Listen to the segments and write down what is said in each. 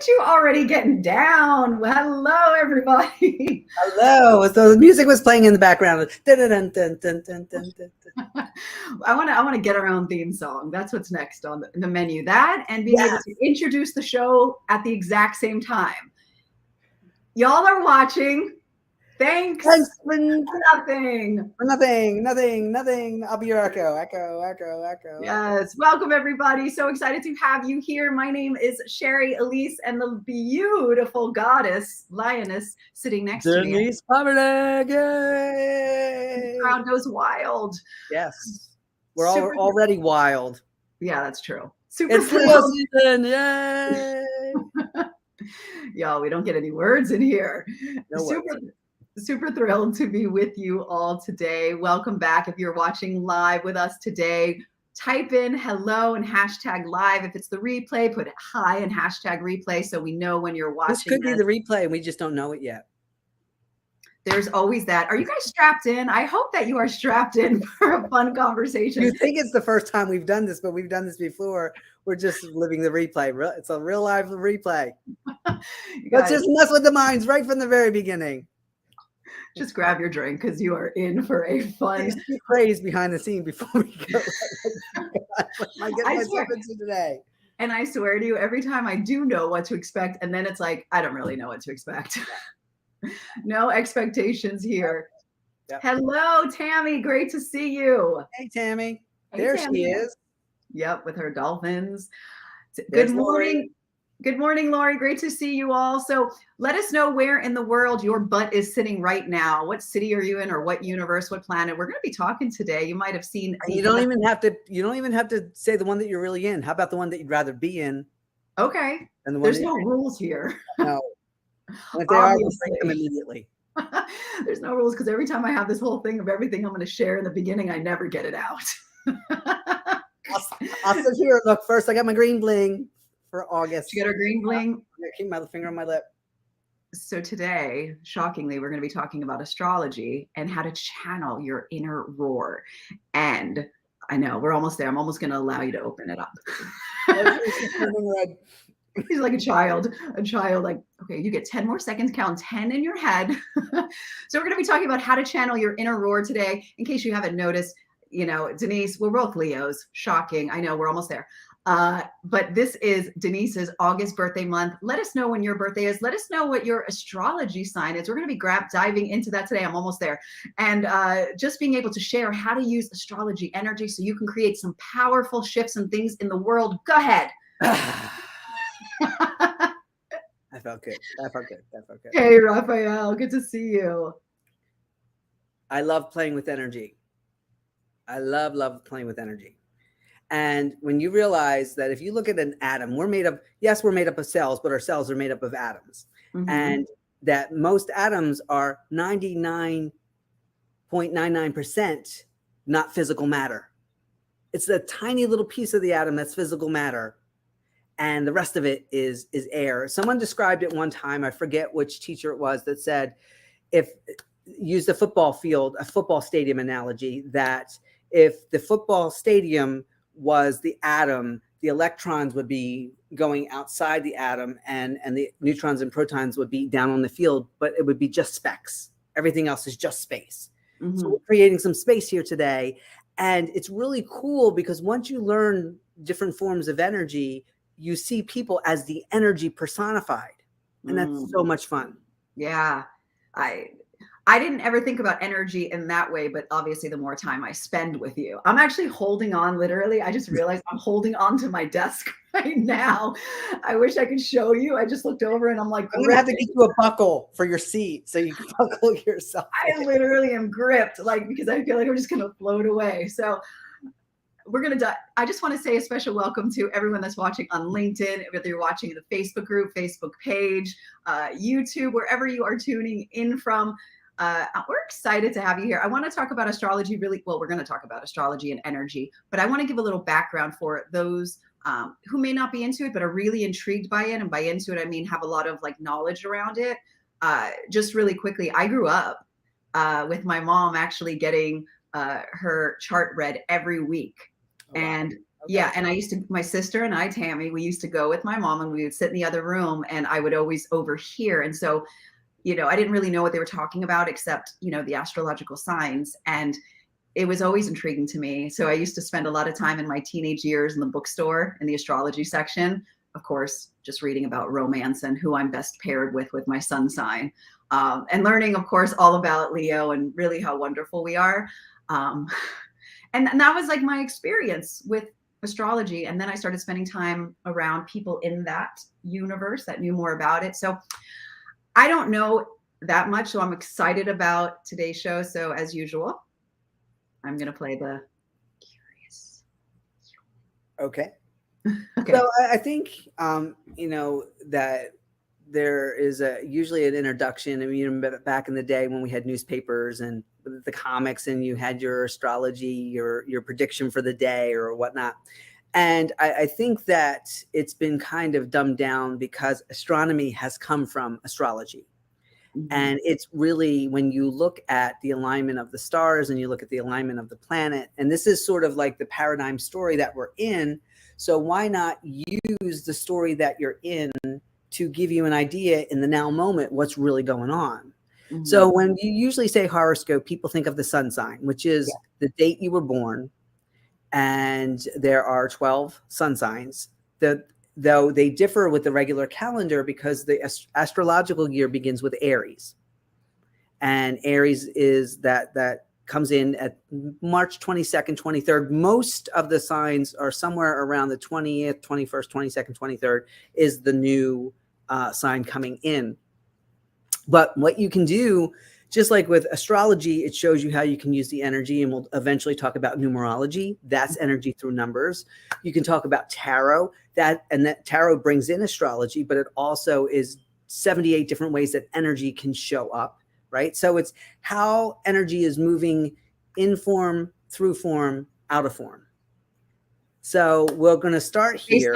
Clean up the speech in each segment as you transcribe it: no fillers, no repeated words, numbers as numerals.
at you already getting down. Well, hello, everybody. Hello. So the music was playing in the background. Dun, dun, dun, dun, dun, dun, dun. I want to get our own theme song. That's what's next on the menu. That and being able to introduce the show at the exact same time. Y'all are watching. Thanks for nothing. Nothing. I'll be your echo. Yes. Welcome, everybody. So excited to have you here. My name is Shari Denise, and the beautiful goddess, lioness, sitting next to me. Denise Pomeraniec. The crowd goes wild. Yes. We're already wild. Yeah, that's true. It's Leo season. Yay. Y'all, we don't get any words in here. No words. Super thrilled to be with you all today. Welcome back. If you're watching live with us today, type in hello and hashtag live. If it's the replay, put hi and hashtag replay so we know when you're watching. This could be the replay and we just don't know it yet. There's always that. Are you guys strapped in? I hope that you are strapped in for a fun conversation. You think it's the first time we've done this, but we've done this before. We're just living the replay. It's a real live replay. Let's just mess with the minds right from the very beginning. Just grab your drink because you are in for a fun craze behind the scene before we go. I get myself into today. And I swear to you, every time I do know what to expect, and then it's like, I don't really know what to expect. No expectations here. Yep. Hello, Tammy. Great to see you. Hey, Tammy. There she is. Yep, with her dolphins. Good morning. Good morning, Lori. Great to see you all. So let us know where in the world your butt is sitting right now. What city are you in, or what universe, what planet? We're going to be talking today. You might have seen. You don't even have to say the one that you're really in. How about the one that you'd rather be in? Okay. There's no rules here. No. And if they are, we'll break them immediately. There's no rules because every time I have this whole thing of everything I'm going to share in the beginning, I never get it out. I'll sit here. Look, first I got my green bling for August. Did you get our green bling? Keep my finger on my lip. So today, shockingly, we're going to be talking about astrology and how to channel your inner roar. And I know we're almost there. I'm almost going to allow you to open it up. He's like a child, like, okay, you get 10 more seconds, count 10 in your head. So we're going to be talking about how to channel your inner roar today. In case you haven't noticed, you know, Denise, we're both Leos. Shocking. I know, we're almost there. But this is Denise's August birthday month. Let us know when your birthday is. Let us know what your astrology sign is. We're going to be diving into that today. I'm almost there. And just being able to share how to use astrology energy so you can create some powerful shifts and things in the world. Go ahead. I felt good. Hey, Raphael, good to see you. I love playing with energy. I love playing with energy. And when you realize that if you look at an atom, we're made up of cells, but our cells are made up of atoms. Mm-hmm. And that most atoms are 99.99% not physical matter. It's a tiny little piece of the atom that's physical matter. And the rest of it is air. Someone described it one time, I forget which teacher it was, that said, used a football stadium analogy, that if the football stadium was the atom, the electrons would be going outside the atom and the neutrons and protons would be down on the field, but it would be just specks. Everything else is just space. Mm-hmm. So we're creating some space here today. And it's really cool because once you learn different forms of energy, you see people as the energy personified. And that's so much fun. Yeah. I didn't ever think about energy in that way, but obviously the more time I spend with you, I'm actually holding on, literally. I just realized I'm holding on to my desk right now. I wish I could show you. I just looked over and I'm like, I'm going to have to get you a buckle for your seat so you can buckle yourself. I literally am gripped, because I feel like I'm just going to float away. So we're going to I just want to say a special welcome to everyone that's watching on LinkedIn, whether you're watching the Facebook group, Facebook page, YouTube, wherever you are tuning in from. We're excited to have you here. I want to talk about astrology we're going to talk about astrology and energy, but I want to give a little background for those who may not be into it, but are really intrigued by it. And by into it, I mean, have a lot of knowledge around it. Just really quickly, I grew up with my mom actually getting her chart read every week. Oh, wow. And Yeah, and I used to, my sister and I, Tammy, we used to go with my mom and we would sit in the other room and I would always overhear. And so, I didn't really know what they were talking about except, the astrological signs. And it was always intriguing to me. So I used to spend a lot of time in my teenage years in the bookstore in the astrology section, of course, just reading about romance and who I'm best paired with my sun sign. And learning, of course, all about Leo and really how wonderful we are. Um, and that was like my experience with astrology. And then I started spending time around people in that universe that knew more about it. So I don't know that much. So I'm excited about today's show. So as usual, I'm going to play the curious. Okay. Okay. So I think, that there is usually an introduction. I mean, back in the day when we had newspapers and the comics and you had your astrology, your prediction for the day or whatnot. And I think that it's been kind of dumbed down because astronomy has come from astrology. Mhm. And it's really, when you look at the alignment of the stars and you look at the alignment of the planet, and this is sort of like the paradigm story that we're in. So why not use the story that you're in to give you an idea in the now moment what's really going on? Mhm. So when you usually say horoscope, people think of the sun sign, which is the date you were born. And there are 12 sun signs. Though they differ with the regular calendar because the astrological year begins with Aries. And Aries is that comes in at March 22nd, 23rd. Most of the signs are somewhere around the 20th, 21st, 22nd, 23rd is the new sign coming in. But what you can do, just like with astrology, it shows you how you can use the energy, and we'll eventually talk about numerology. That's energy through numbers. You can talk about tarot, that tarot brings in astrology, but it also is 78 different ways that energy can show up, right? So it's how energy is moving in form, through form, out of form. So we're going to start here.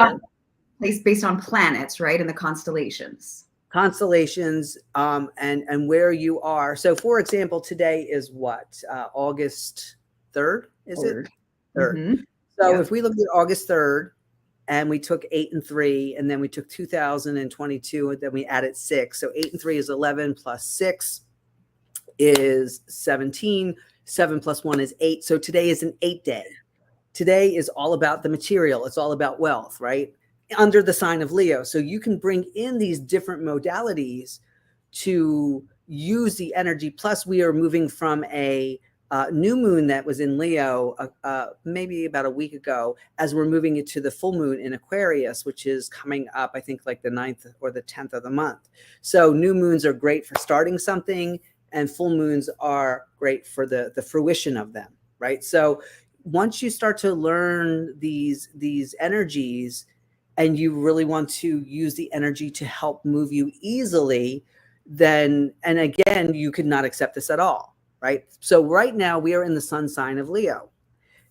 Based on planets, right? And the constellations. Constellations, and where you are. So for example, today is what, August 3rd, is it? 3rd. Mm-hmm. So if we look at August 3rd and we took 8 and 3, and then we took 2022, and then we added 6. So 8 and 3 is 11 plus 6 is 17. 7 plus 1 is 8. So today is an 8 day. Today is all about the material. It's all about wealth, right? Under the sign of Leo. So you can bring in these different modalities to use the energy. Plus, we are moving from a new moon that was in Leo maybe about a week ago, as we're moving it to the full moon in Aquarius, which is coming up, I think, like the 9th or the 10th of the month. So new moons are great for starting something, and full moons are great for the fruition of them, right? So once you start to learn these energies, and you really want to use the energy to help move you easily, then, and again, you could not accept this at all, right? So right now we are in the sun sign of Leo.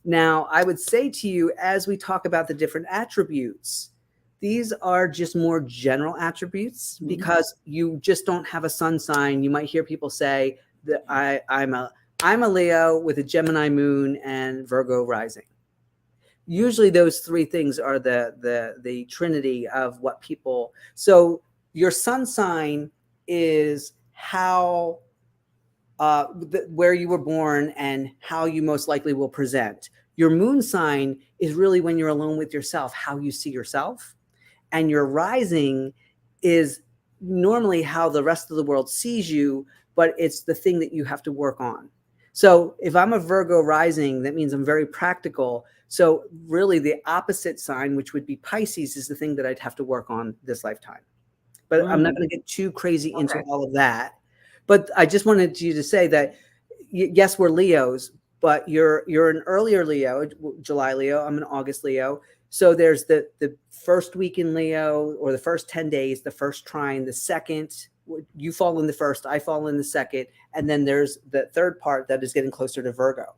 Now, I would say to you, as we talk about the different attributes, these are just more general attributes because you just don't have a sun sign. You might hear people say that I'm a Leo with a Gemini moon and Virgo rising. Usually those three things are the trinity of what people. So your sun sign is how where you were born and how you most likely will present. Your moon sign is really when you're alone with yourself, how you see yourself. And your rising is normally how the rest of the world sees you, but it's the thing that you have to work on. So if I'm a Virgo rising, that means I'm very practical. So really the opposite sign, which would be Pisces, is the thing that I'd have to work on this lifetime. But I'm not going to get too crazy into all of that. But I just wanted you to say that, yes, we're Leos, but you're an earlier Leo, July Leo. I'm an August Leo. So there's the first week in Leo, or the first 10 days, the first trine, the second, you fall in the first, I fall in the second. And then there's the third part that is getting closer to Virgo.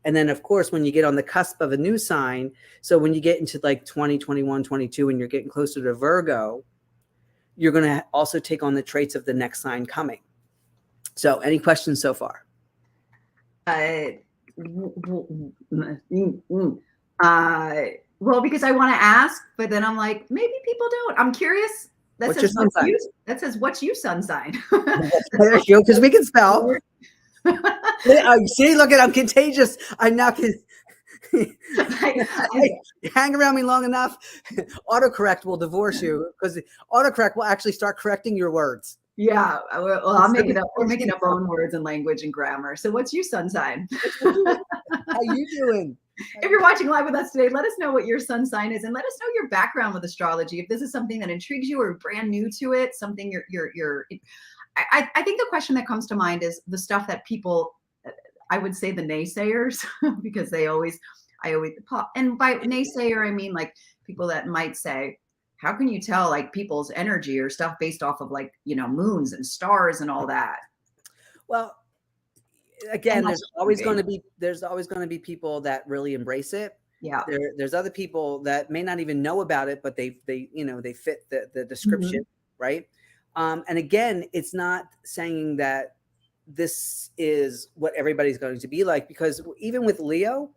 And then, of course, when you get on the cusp of a new sign, so when you get into like 20, 21, 22, and you're getting closer to Virgo, you're going to also take on the traits of the next sign coming. So any questions so far? Well, because I want to ask, but then I'm like, maybe people don't. I'm curious. That What's your says sun what's sign? you. That says what's you sun sign. There you go, because we can spell. See, look at, I'm contagious. I'm now hang around me long enough, autocorrect will divorce you, because autocorrect will actually start correcting your words. Yeah, well, I'm making up. We're making up own words and language and grammar. So, what's your sun sign? How you doing? If you're watching live with us today, let us know what your sun sign is, and let us know your background with astrology. If this is something that intrigues you or brand new to it, something you're. I think the question that comes to mind is the stuff that people, I would say the naysayers, because I always, and by naysayer I mean like people that might say, how can you tell like people's energy or stuff based off of like, moons and stars and all that? Well, again, that's there's always going to be people that really embrace it. Yeah. There's other people that may not even know about it, but they fit the description, right? And again, it's not saying that this is what everybody's going to be like, because even with Leo,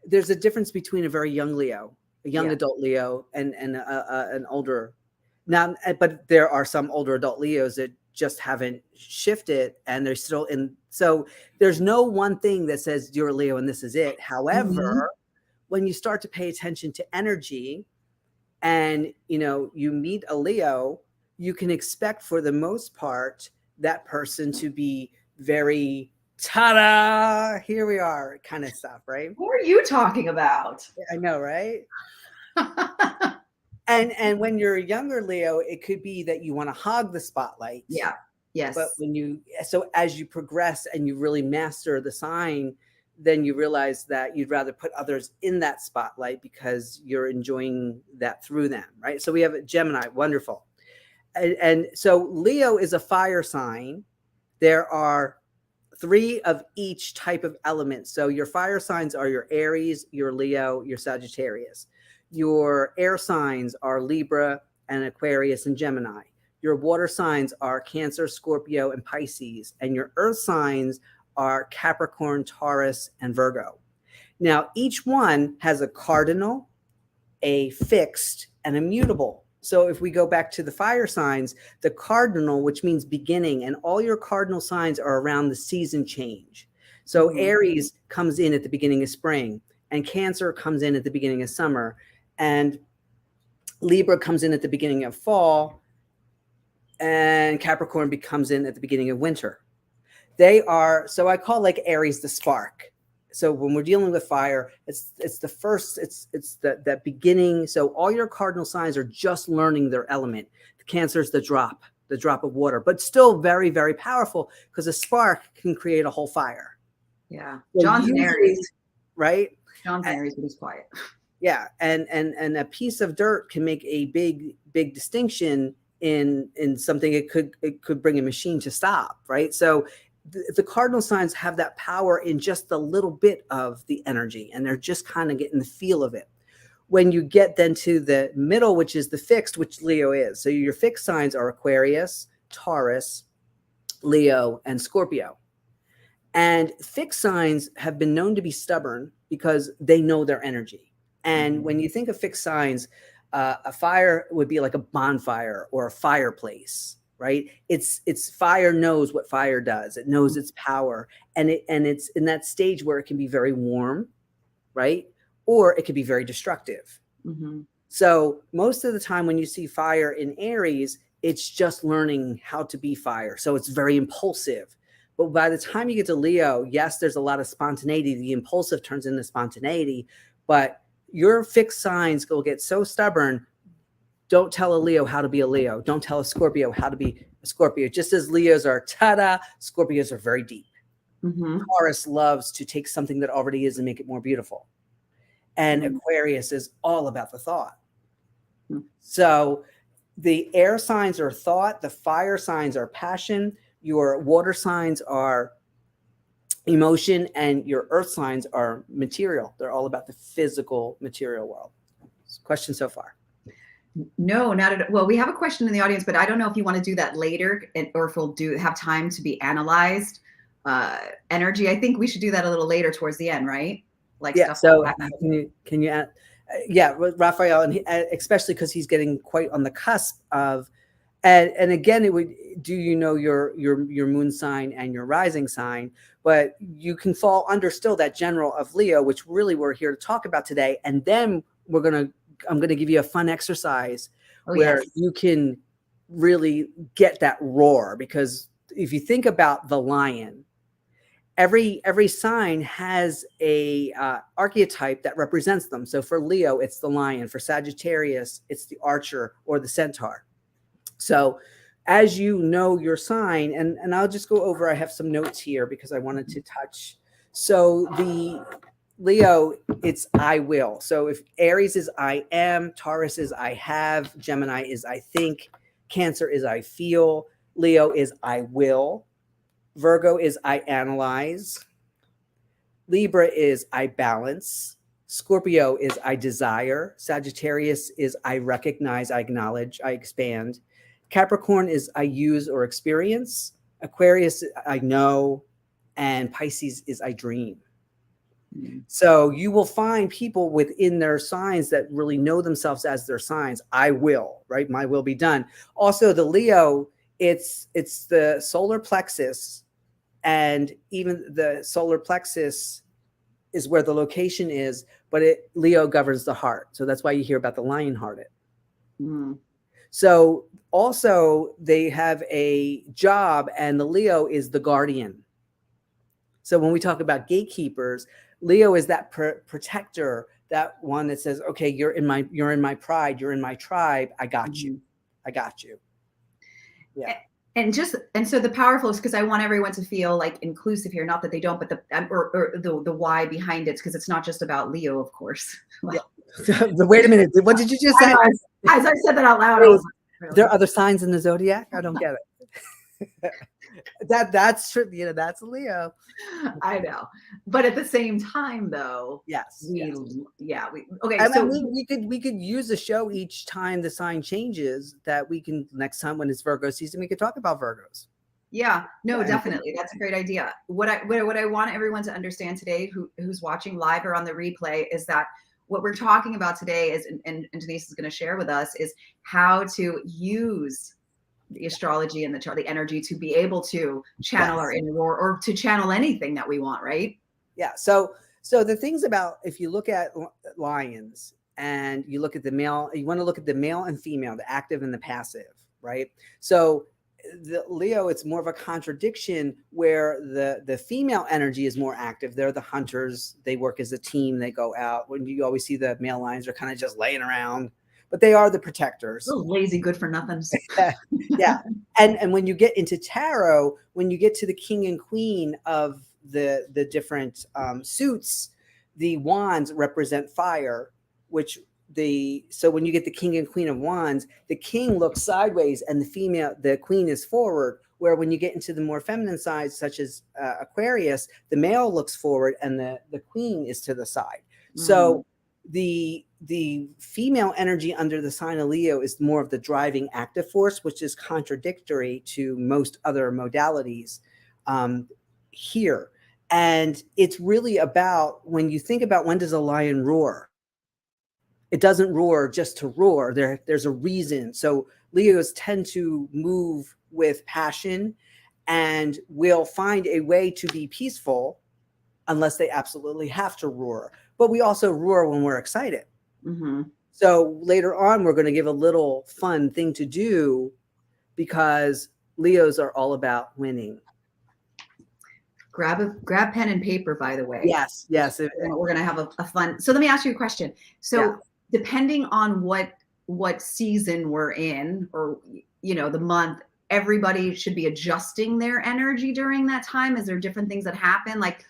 there's a difference between a very young Leo, a young adult Leo, and an older. Now, but there are some older adult Leos that just haven't shifted, and they're still in. So there's no one thing that says you're a Leo and this is it. However, when you start to pay attention to energy, and you meet a Leo, you can expect for the most part that person to be very ta-da, here we are kind of stuff, right? Who are you talking about? I know, right? And when you're a younger Leo, it could be that you want to hog the spotlight. Yeah. Yes. But so as you progress and you really master the sign, then you realize that you'd rather put others in that spotlight because you're enjoying that through them, right? So we have a Gemini, wonderful. And so Leo is a fire sign. There are 3 of each type of element. So your fire signs are your Aries, your Leo, your Sagittarius. Your air signs are Libra and Aquarius and Gemini. Your water signs are Cancer, Scorpio, and Pisces. And your earth signs are Capricorn, Taurus, and Virgo. Now, each one has a cardinal, a fixed, and a mutable. So if we go back to the fire signs, the cardinal, which means beginning, and all your cardinal signs are around the season change. So Aries comes in at the beginning of spring, and Cancer comes in at the beginning of summer, and Libra comes in at the beginning of fall, and Capricorn comes in at the beginning of winter. So I call like Aries the spark. So when we're dealing with fire, it's the beginning. So all your cardinal signs are just learning their element. The Cancer is the drop of water, but still very, very powerful, because a spark can create a whole fire. Yeah. So John's an Aries, right? John's an Aries, but he's quiet. Yeah. And a piece of dirt can make a big distinction in something. It could bring a machine to stop, right? So the cardinal signs have that power in just a little bit of the energy, and they're just kind of getting the feel of it. When you get then to the middle, which is the fixed, which Leo is. So your fixed signs are Aquarius, Taurus, Leo, and Scorpio. And fixed signs have been known to be stubborn because they know their energy. And when you think of fixed signs, a fire would be like a bonfire or a fireplace. Right? It's fire knows what fire does. It knows its power. And it's in that stage where it can be very warm, right? Or it can be very destructive. So most of the time when you see fire in Aries, it's just learning how to be fire. So it's very impulsive. But by the time you get to Leo, yes, there's a lot of spontaneity. The impulsive turns into spontaneity, but your fixed signs will get so stubborn. Don't tell a Leo how to be a Leo. Don't tell a Scorpio how to be a Scorpio. Just as Leos are ta-da, Scorpios are very deep. Taurus loves to take something that already is and make it more beautiful. And Aquarius is all about the thought. So the air signs are thought. The fire signs are passion. Your water signs are emotion. And your earth signs are material. They're all about the physical material world. Question so far? No, not at all. Well, we have a question in the audience, but I don't know if you want to do that later, or if we'll have time to be analyzed. Energy. I think we should do that a little later towards the end, right? Like yeah. stuff So like that. can you Yeah, Raphael, and especially because he's getting quite on the cusp of, and again, it would, do you know your moon sign and your rising sign? But you can fall under still that general of Leo, which really we're here to talk about today. And then I'm gonna give you a fun exercise where you can really get that roar, because if you think about the lion, every sign has a archetype that represents them. So for Leo, it's the lion. For Sagittarius, it's the archer or the centaur. So as you know your sign, and I'll just go over, I have some notes here because I wanted to touch. So the Leo, it's I will. So if Aries is I am, Taurus is I have, Gemini is I think, Cancer is I feel, Leo is I will, Virgo is I analyze, Libra is I balance, Scorpio is I desire, Sagittarius is I recognize, I acknowledge, I expand, Capricorn is I use or experience, Aquarius I know, and Pisces is I dream. So you will find people within their signs that really know themselves as their signs. I will, right? My will be done. Also, the Leo, it's the solar plexus, and even the solar plexus is where the location is, but Leo governs the heart. So that's why you hear about the lion-hearted. So also they have a job, and the Leo is the guardian. So when we talk about gatekeepers, Leo is that protector, that one that says, okay, you're in my pride, you're in my tribe, I got you. I got you. Yeah. And so the powerful is, because I want everyone to feel like inclusive here, not that they don't, but the why behind it, because it's not just about Leo, of course. Yeah. Wait a minute, what did you just say? As I said that out loud, I was like, there are other signs in the zodiac? I don't get it. That's true. You know, that's Leo. I know, but at the same time, though, yes. Okay. And so we could use a show each time the sign changes, that we can, next time when it's Virgo season, we could talk about Virgos. Yeah, no, definitely. That's a great idea. What I want everyone to understand today, who's watching live or on the replay, is that what we're talking about today is, and Denise is going to share with us, is how to use the astrology and the energy to be able to channel our inner roar, or to channel anything that we want, right? Yeah. So the things about, if you look at lions and you look at the male, you want to look at the male and female, the active and the passive, right? So the Leo, it's more of a contradiction, where the female energy is more active. They're the hunters. They work as a team. They go out. When you always see the male lions are kind of just laying around, but they are the protectors. Oh, lazy, good for nothing. Yeah. And when you get into tarot, when you get to the king and queen of the different suits, the wands represent fire, so when you get the king and queen of wands, the king looks sideways and the queen is forward. Where when you get into the more feminine sides, such as Aquarius, the male looks forward and the queen is to the side. So the female energy under the sign of Leo is more of the driving active force, which is contradictory to most other modalities here. And it's really about, when you think about, when does a lion roar? It doesn't roar just to roar. There's a reason. So Leos tend to move with passion and will find a way to be peaceful unless they absolutely have to roar. But we also roar when we're excited. So later on, we're going to give a little fun thing to do, because Leos are all about winning. Grab pen and paper, by the way. Yes. We're going to have a fun. So let me ask you a question. So depending on what season we're in, or, the month, everybody should be adjusting their energy during that time. Is there different things that happen? Like,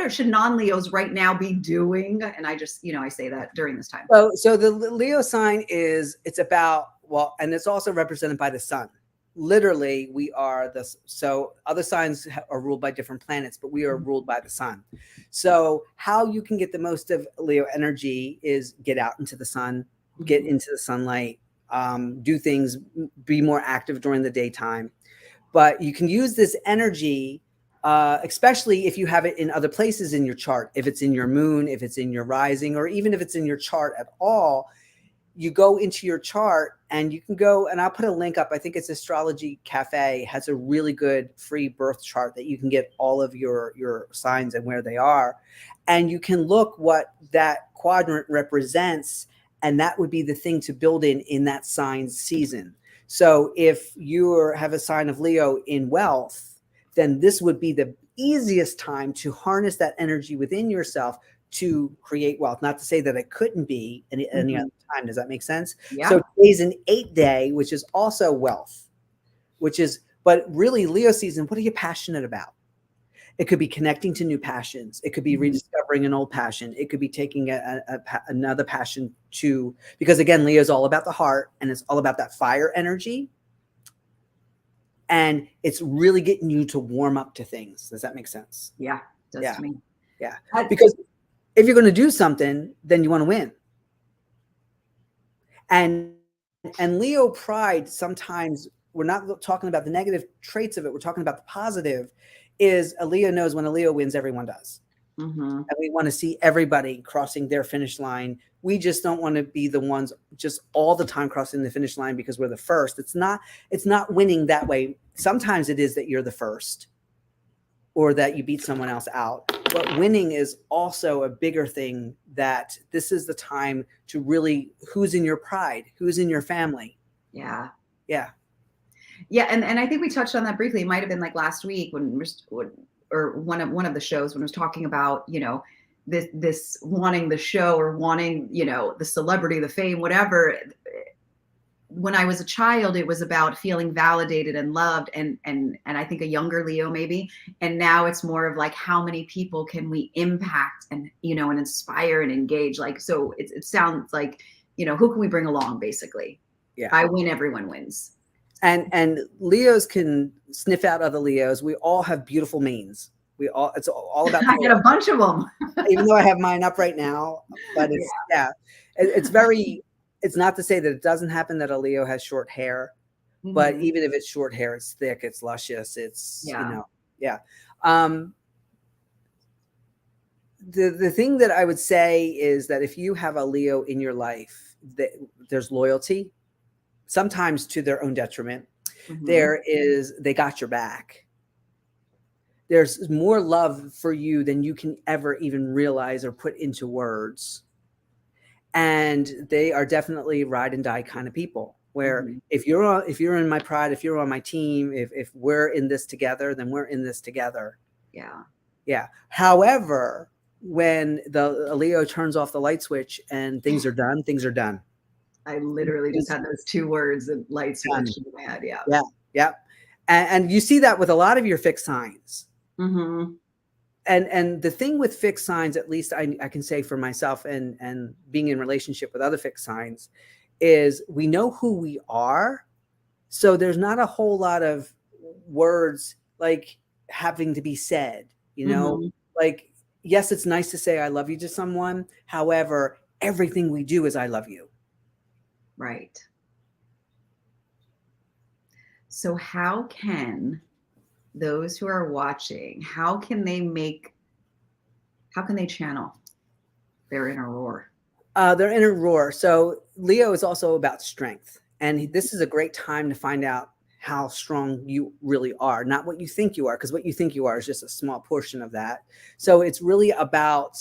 should non-Leos right now be doing? And I just, I say that during this time. So the Leo sign it's about, and it's also represented by the sun. Literally, we are so other signs are ruled by different planets, but we are ruled by the sun. So how you can get the most of Leo energy is get out into the sun, get into the sunlight, do things, be more active during the daytime. But you can use this energy especially if you have it in other places in your chart, if it's in your moon, if it's in your rising, or even if it's in your chart at all, you go into your chart and you can go, and I'll put a link up. I think it's Astrology Cafe has a really good free birth chart that you can get all of your signs and where they are. And you can look what that quadrant represents. And that would be the thing to build in that sign's season. So if you have a sign of Leo in wealth, then this would be the easiest time to harness that energy within yourself to create wealth. Not to say that it couldn't be any other time. Does that make sense? Yeah. So today's an 8-day, which is also wealth, but really Leo season, what are you passionate about? It could be connecting to new passions. It could be rediscovering an old passion. It could be taking another passion because again, Leo is all about the heart and it's all about that fire energy. And it's really getting you to warm up to things. Does that make sense? Yeah, it does to me. Yeah. Because if you're going to do something, then you want to win. And Leo pride, sometimes we're not talking about the negative traits of it. We're talking about the positive. Is a Leo knows when a Leo wins, everyone does. And we want to see everybody crossing their finish line. We just don't want to be the ones just all the time crossing the finish line because we're the first. It's not winning that way. Sometimes it is that you're the first or that you beat someone else out. But winning is also a bigger thing, that this is the time to really, who's in your pride, who's in your family. Yeah. Yeah. Yeah, and I think we touched on that briefly. It might have been like last week or one of the shows when I was talking about, this wanting the show or wanting, the celebrity, the fame, whatever. When I was a child, it was about feeling validated and loved, and I think a younger Leo maybe. And now it's more of like, how many people can we impact and and inspire and engage? Like, so it sounds like, who can we bring along basically? Yeah. I win, everyone wins. And Leos can sniff out other Leos. We all have beautiful manes. It's all about. I got a bunch of them. Even though I have mine up right now, but it's not to say that it doesn't happen that a Leo has short hair, but even if it's short hair, it's thick, it's luscious, the thing that I would say is that if you have a Leo in your life, there's loyalty, sometimes to their own detriment. They got your back. There's more love for you than you can ever even realize or put into words. And they are definitely ride and die kind of people, where if you're in my pride, if you're on my team, if we're in this together, then we're in this together. Yeah. Yeah. However, when a Leo turns off the light switch and things are done, things are done. I literally just had those two words, and light switch in my head. Yeah. Yeah. Yeah. And you see that with a lot of your fixed signs. And the thing with fixed signs, at least I can say for myself and being in relationship with other fixed signs, is we know who we are. So there's not a whole lot of words like having to be said, like, yes, it's nice to say I love you to someone. However, everything we do is I love you. Right. So how can those who are watching, how can they channel their inner roar? Their inner roar. So Leo is also about strength. And this is a great time to find out how strong you really are, not what you think you are, because what you think you are is just a small portion of that. So it's really about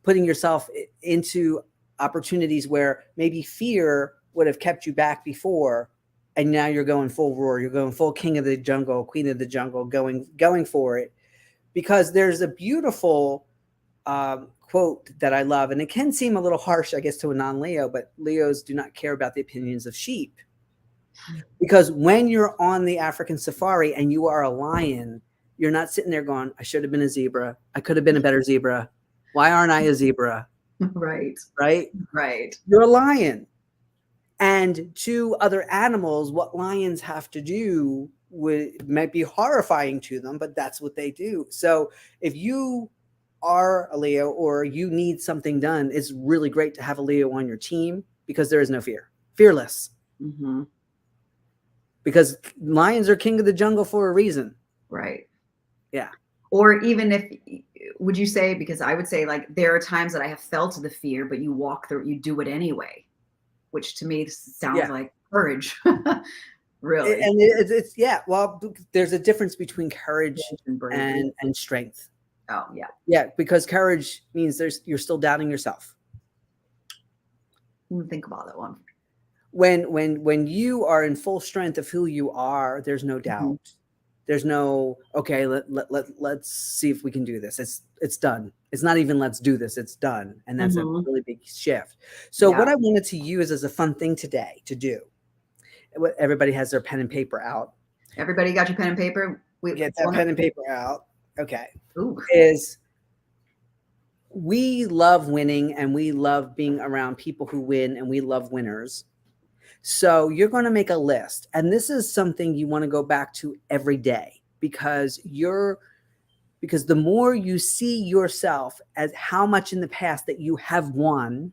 putting yourself into opportunities where maybe fear would have kept you back before. And now you're going full roar. You're going full king of the jungle, queen of the jungle, going for it. Because there's a beautiful quote that I love. And it can seem a little harsh, I guess, to a non-Leo, but Leos do not care about the opinions of sheep. Because when you're on the African safari and you are a lion, you're not sitting there going, I should have been a zebra. I could have been a better zebra. Why aren't I a zebra? Right. Right? Right. You're a lion. And to other animals, what lions have to do might be horrifying to them, but that's what they do. So if you are a Leo or you need something done, it's really great to have a Leo on your team because there is no fear. Fearless. Because lions are king of the jungle for a reason. Right. Yeah. Or even if, would you say, because I would say like there are times that I have felt the fear, but you walk through, you do it anyway, which to me sounds like courage. Really. And it's yeah. Well, there's a difference between courage and strength. Oh yeah. Yeah, because courage means you're still doubting yourself. Think about that one. When you are in full strength of who you are, there's no doubt. Mm-hmm. There's no, okay, let's see if we can do this. It's done. It's not even let's do this. It's done. And that's a really big shift. So what I wanted to use as a fun thing today to do, everybody has their pen and paper out. Everybody got your pen and paper? Get that pen and paper out. Okay. Ooh. We love winning and we love being around people who win and we love winners. So you're going to make a list, and this is something you want to go back to every day because the more you see yourself as how much in the past that you have won,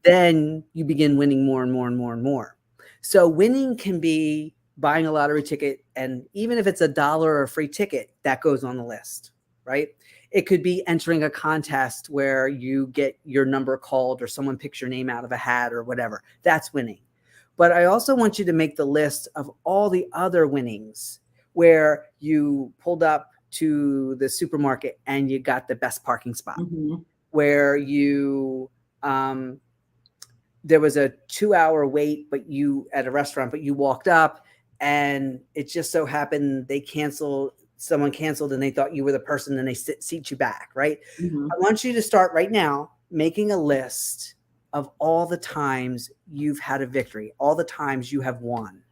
then you begin winning more and more and more and more. So winning can be buying a lottery ticket, and even if it's $1 or a free ticket, that goes on the list, right? It could be entering a contest where you get your number called or someone picks your name out of a hat or whatever. That's winning. But I also want you to make the list of all the other winnings where you pulled up to the supermarket and you got the best parking spot, where you there was a 2-hour wait, but you at a restaurant, but you walked up and it just so happened someone canceled and they thought you were the person and they seat you back, right? I want you to start right now making a list of all the times you've had a victory, all the times you have won.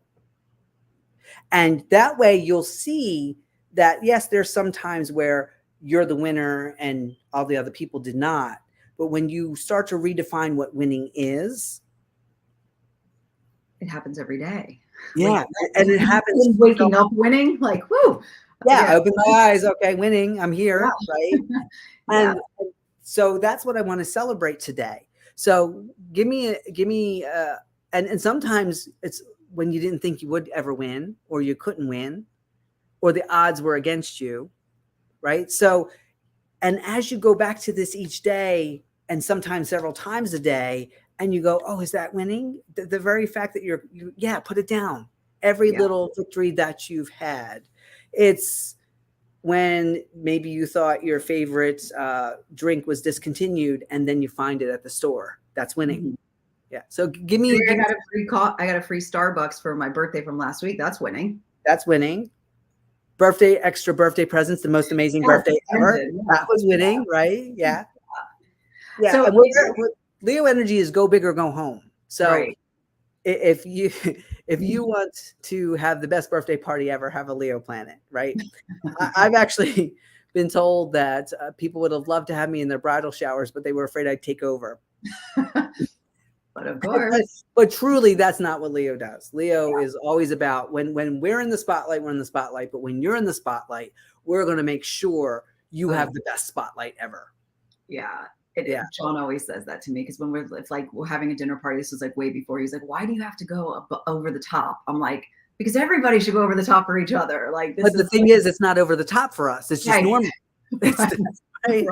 And that way you'll see that, yes, there's some times where you're the winner and all the other people did not. But when you start to redefine what winning is, it happens every day. Yeah. And it happens waking up winning, like, whoo. Yeah, I open my eyes. Okay, winning. I'm here, right? And so that's what I want to celebrate today. So give me, and sometimes it's when you didn't think you would ever win, or you couldn't win, or the odds were against you, right? So, and as you go back to this each day, and sometimes several times a day, and you go, oh, is that winning? The very fact that put it down. Every little victory that you've had. It's when maybe you thought your favorite drink was discontinued and then you find it at the store. That's winning. Yeah. So give me. I got a free Starbucks for my birthday from last week. That's winning. That's winning. Extra birthday presents, the most amazing birthday ever. Yeah. That was winning, right? Yeah. Yeah. So Leo energy is go big or go home. So if you want to have the best birthday party ever, have a Leo planet, right? I've actually been told that people would have loved to have me in their bridal showers, but they were afraid I'd take over. But of course. But truly, that's not what Leo does. Leo is always about when we're in the spotlight, we're in the spotlight. But when you're in the spotlight, we're going to make sure you have the best spotlight ever. Yeah. John always says that to me because when we're having a dinner party, this was like way before. He's like, "Why do you have to go over the top?" I'm like, "Because everybody should go over the top for each other." Like, but the thing is, it's not over the top for us. It's just normal. Right.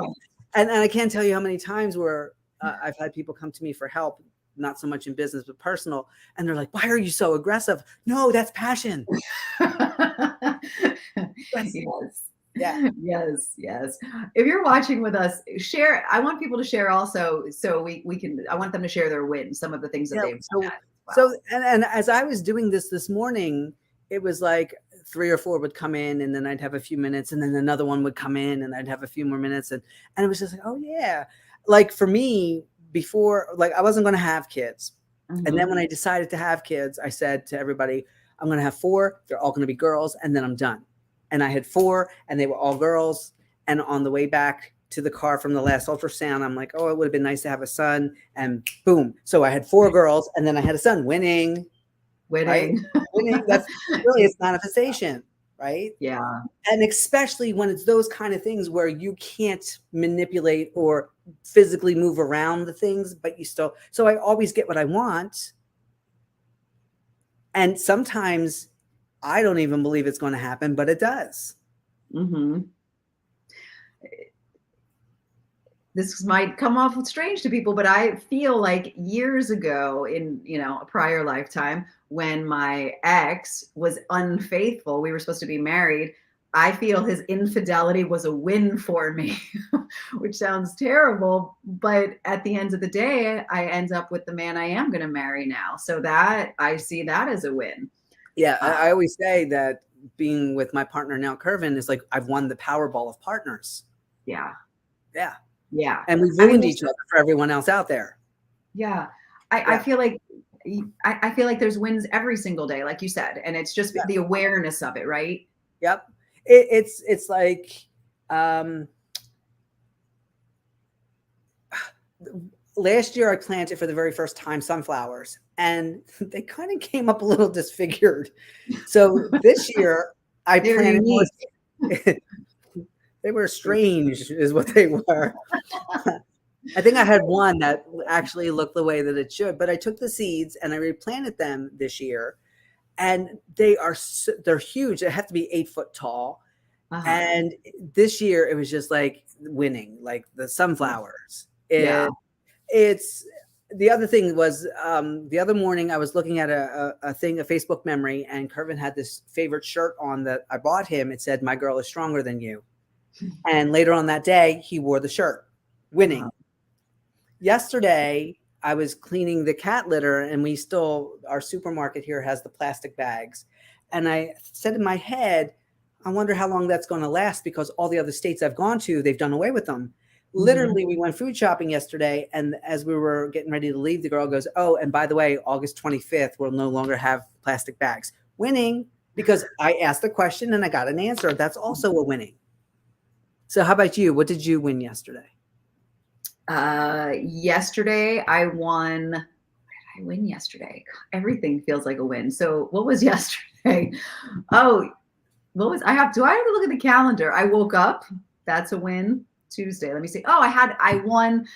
And I can't tell you how many times where I've had people come to me for help, not so much in business but personal, and they're like, "Why are you so aggressive?" No, that's passion. Yes. If you're watching with us, share. I want people to share also, so we can. I want them to share their wins, some of the things that they've done. So and as I was doing this morning, it was like 3 or 4 would come in, and then I'd have a few minutes, and then another one would come in, and I'd have a few more minutes, and it was just like, oh yeah, like for me before, like I wasn't going to have kids, and then when I decided to have kids, I said to everybody, I'm going to have 4. They're all going to be girls, and then I'm done. And I had 4 and they were all girls. And on the way back to the car from the last ultrasound, I'm like, oh, it would have been nice to have a son. And boom. So I had 4 girls and then I had a son. Winning. Right? Winning. That's really, it's manifestation, right? Yeah. And especially when it's those kind of things where you can't manipulate or physically move around the things, but you still, so I always get what I want. And sometimes I don't even believe it's going to happen, but it does. Mm-hmm. This might come off strange to people, but I feel like years ago in, a prior lifetime, when my ex was unfaithful, we were supposed to be married. I feel his infidelity was a win for me, which sounds terrible. But at the end of the day, I end up with the man I am going to marry now. So that I see that as a win. Yeah, I always say that being with my partner now, Curvin, is like I've won the Powerball of partners. Yeah. Yeah. Yeah. And we've ruined each other for everyone else out there. Yeah. I feel like I feel like there's wins every single day, like you said, and it's just the awareness of it, right? Yep. It's like last year I planted for the very first time sunflowers, and they kind of came up a little disfigured. So this year I planted more. They were strange is what they were. I think I had one that actually looked the way that it should, but I took the seeds and I replanted them this year, and they're huge. They have to be 8 foot tall. And this year it was just like winning, like the sunflowers. It's the other thing was the other morning I was looking at a Facebook memory, and Curvin had this favorite shirt on that I bought him. It said, "My girl is stronger than you." And later on that day, he wore the shirt, winning. Yesterday, I was cleaning the cat litter, and our supermarket here has the plastic bags. And I said in my head, I wonder how long that's going to last, because all the other states I've gone to, they've done away with them. Literally, we went food shopping yesterday, and as we were getting ready to leave, the girl goes, "Oh, and by the way, August 25th, we'll no longer have plastic bags." Winning, because I asked a question and I got an answer. That's also a winning. So how about you? What did you win yesterday? Yesterday I won. What did I win yesterday? Everything feels like a win. So what was yesterday? Oh, do I have to look at the calendar? I woke up. That's a win. Tuesday. Let me see. Oh, I won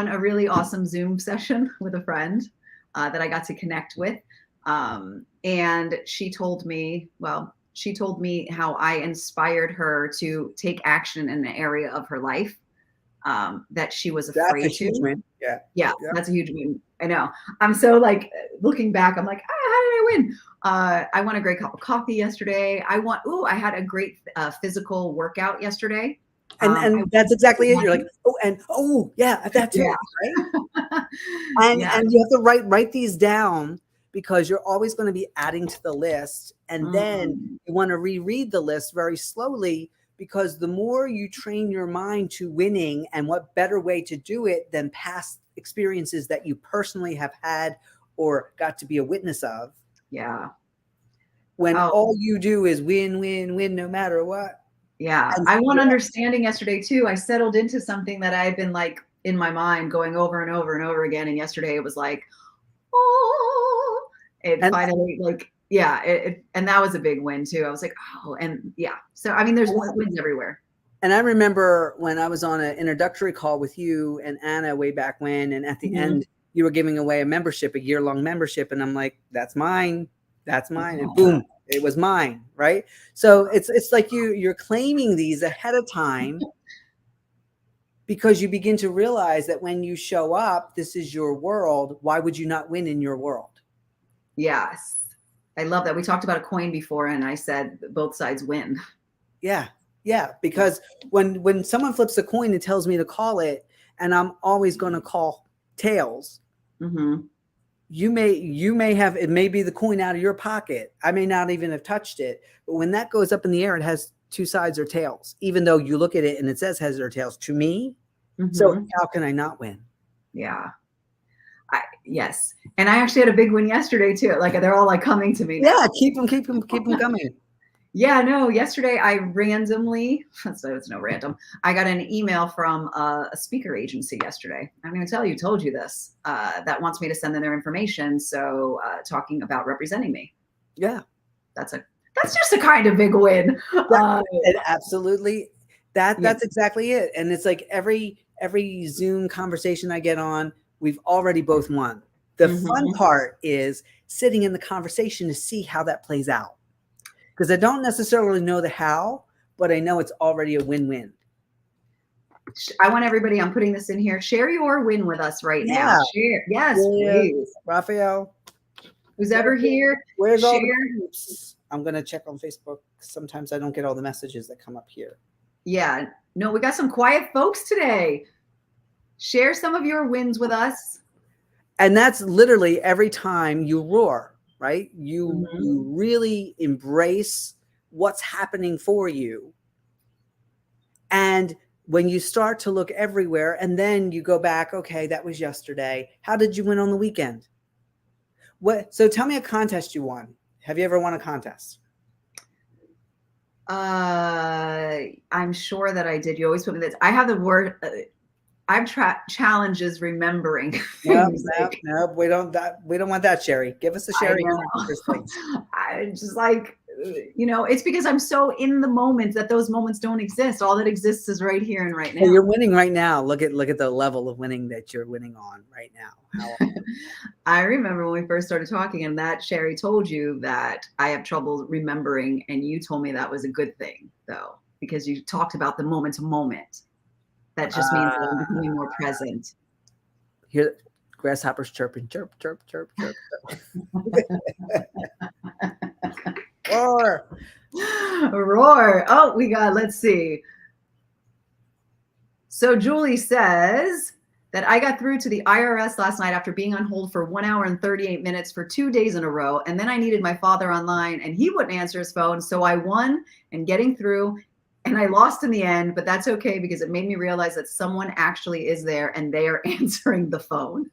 a really awesome Zoom session with a friend that I got to connect with. And she told me how I inspired her to take action in an area of her life that she was afraid to. That's a huge win. Yeah, that's a huge win. I know. I'm so like looking back, I'm like, how did I win? I won a great cup of coffee yesterday. I had a great physical workout yesterday. And that's exactly it. You're like, yeah, that too. Yeah. Right? And you have to write these down, because you're always going to be adding to the list. And then you want to reread the list very slowly, because the more you train your mind to winning, and what better way to do it than past experiences that you personally have had or got to be a witness of. Yeah. When all you do is win, win, win, no matter what. Yeah. I won understanding yesterday too. I settled into something that I had been like in my mind going over and over and over again. And yesterday it was like, finally like, and that was a big win too. I was like, so I mean, there's wins everywhere. And I remember when I was on an introductory call with you and Anna way back when, and at the end you were giving away a year-long membership, and I'm like, that's mine, and boom, it was mine, right? So it's like you're claiming these ahead of time, because you begin to realize that when you show up, this is your world. Why would you not win in your world? Yes. I love that. We talked about a coin before, and I said both sides win. Yeah. Because when someone flips a coin and tells me to call it, and I'm always going to call tails, you may have, it may be the coin out of your pocket. I may not even have touched it, but when that goes up in the air, it has two sides or tails, even though you look at it and it says heads or tails to me. So how can I not win? Yeah. Yes. And I actually had a big win yesterday too. Like they're all like coming to me now. Yeah. Keep them coming. Yeah, no, yesterday I randomly, it's no random, I got an email from a speaker agency yesterday. I'm going to told you this, that wants me to send them their information. So talking about representing me. Yeah. That's just a kind of big win. Absolutely. That's exactly it. And it's like every Zoom conversation I get on, we've already both won. The fun part is sitting in the conversation to see how that plays out. Because I don't necessarily know the how, but I know it's already a win-win. I want everybody, I'm putting this in here. Share your win with us right now. Share. Yes, please. Raphael. Who's ever here? Where's all share. the groups? I'm going to check on Facebook. Sometimes I don't get all the messages that come up here. Yeah. No, we got some quiet folks today. Share some of your wins with us. And that's literally every time you roar, right? You really embrace what's happening for you. And when you start to look everywhere and then you go back, okay, that was yesterday. How did you win on the weekend? So tell me a contest you won. Have you ever won a contest? I'm sure that I did. You always put me this. I have the word. I'm challenges remembering. No, we don't want that, Shari. Give us a Shari. I just like, it's because I'm so in the moment that those moments don't exist. All that exists is right here and right now. Well, you're winning right now. Look at the level of winning that you're winning on right now. I remember when we first started talking, and that Shari told you that I have trouble remembering, and you told me that was a good thing, though, because you talked about the moment to moment. That just means that I'm becoming more present. Here, grasshoppers chirping, chirp, chirp, chirp, chirp. Roar. Roar. Oh, let's see. So Julie says that I got through to the IRS last night after being on hold for 1 hour and 38 minutes for 2 days in a row. And then I needed my father online and he wouldn't answer his phone. So I won and getting through. And I lost in the end, but that's okay because it made me realize that someone actually is there and they are answering the phone.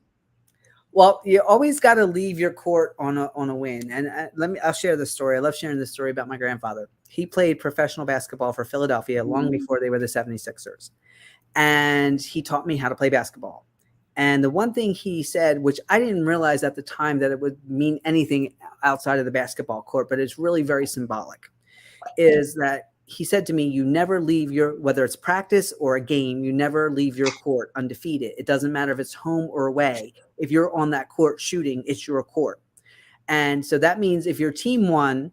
Well, you always got to leave your court on a win. And I'll share this story. I love sharing this story about my grandfather. He played professional basketball for Philadelphia long before they were the 76ers. And he taught me how to play basketball. And the one thing he said, which I didn't realize at the time that it would mean anything outside of the basketball court, but it's really very symbolic, is that he said to me, you never leave whether it's practice or a game, you never leave your court undefeated. It doesn't matter if it's home or away. If you're on that court shooting, it's your court. And so that means if your team won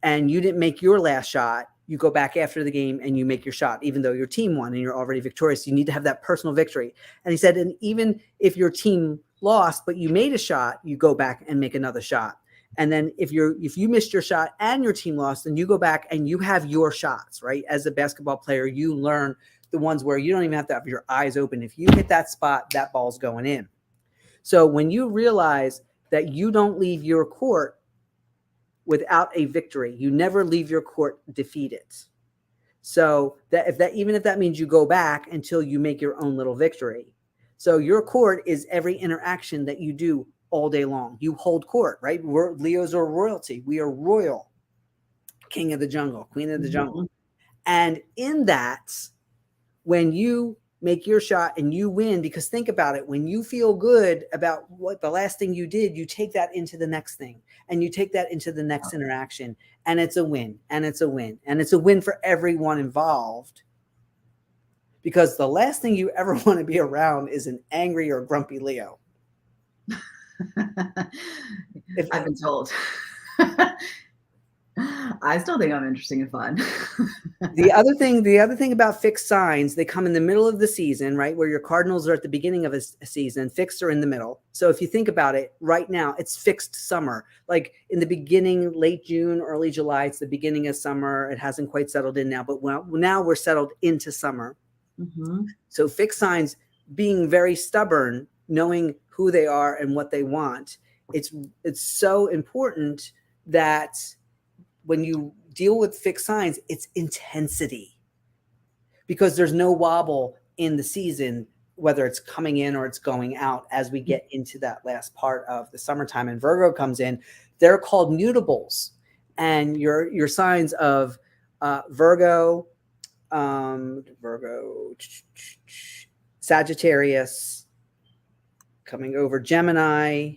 and you didn't make your last shot, you go back after the game and you make your shot, even though your team won and you're already victorious. You need to have that personal victory. And he said, and even if your team lost, but you made a shot, you go back and make another shot. And then if you missed your shot and your team lost, then you go back and you have your shots, right? As a basketball player, you learn the ones where you don't even have to have your eyes open. If you hit that spot, that ball's going in. So when you realize that you don't leave your court without a victory, you never leave your court defeated. So even if that means you go back until you make your own little victory. So your court is every interaction that you do all day long. You hold court, right? Leos are royalty. We are royal. King of the jungle, queen of the jungle. And in that, when you make your shot and you win, because think about it, when you feel good about what the last thing you did, you take that into the next thing and you take that into the next interaction, and it's a win, and it's a win, and it's a win for everyone involved. Because the last thing you ever want to be around is an angry or grumpy Leo. I've been told. I still think I'm interesting and fun. The other thing about fixed signs, they come in the middle of the season, right? Where your cardinals are at the beginning of a season, fixed are in the middle. So if you think about it, right now it's fixed summer. Like in the beginning, late June, early July, it's the beginning of summer. It hasn't quite settled in now, but now we're settled into summer. So fixed signs being very stubborn, knowing who they are and what they want. It's so important that when you deal with fixed signs, it's intensity, because there's no wobble in the season, whether it's coming in or it's going out as we get into that last part of the summertime and Virgo comes in. They're called mutables. And your signs of Virgo, Sagittarius, coming over Gemini,